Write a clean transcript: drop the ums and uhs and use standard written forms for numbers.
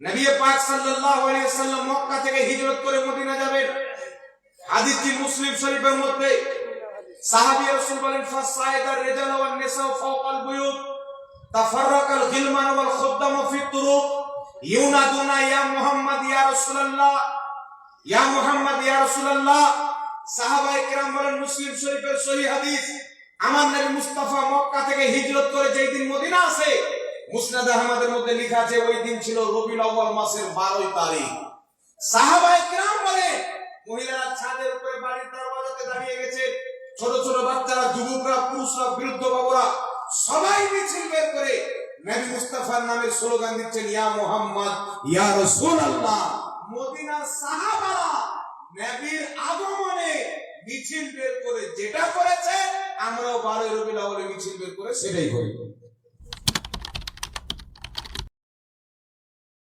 নবী পাক সাল্লাল্লাহু আলাইহি ওয়াসাল্লাম মক্কা থেকে হিজরত করে মদিনা যাবেন। হাদিসটি মুসলিম শরীফের মধ্যে। সাহাবী রাসূল বলেন ফাসাইদার রিজাল ওয়ান নিসা ফাওকাল বুয়ুত তাফাররাকাল গিলমান ওয়াল খুদ্দাম ফি তুরুক ইউনাদুনা ইয়া মুহাম্মদ ইয়া রাসূলুল্লাহ ইয়া মুহাম্মদ ইয়া রাসূলুল্লাহ। সাহাবায়ে কেরাম বলেন মুসলিম শরীফের সহিহ হাদিস, আমার নবী মুস্তাফা মক্কা থেকে হিজরত করে যেই দিন মদিনা আসে, মুসনাদ আহমদের মধ্যে লেখা আছে ওই দিন ছিল রবিউল আউয়াল মাসের 12 তারিখ। সাহাবায়ে কেরাম বলেন মহিলারা ছাদের উপরে বাড়ির দরজাতে দাঁড়িয়ে গেছে, ছোট ছোট বাচ্চারা, যুবকরা, পুরুষরা, বৃদ্ধ বাবুরা সবাই মিছিল বের করে নবী মুস্তাফার নামে স্লোগান দিচ্ছেন ইয়া মুহাম্মদ ইয়া রাসূলুল্লাহ। মদিনার সাহাবারা নবীর আগমনে মিছিল বের করে যেটা করেছে, আমরাও 12 রবিউল আউয়ালে মিছিল বের করে সেটাই করি।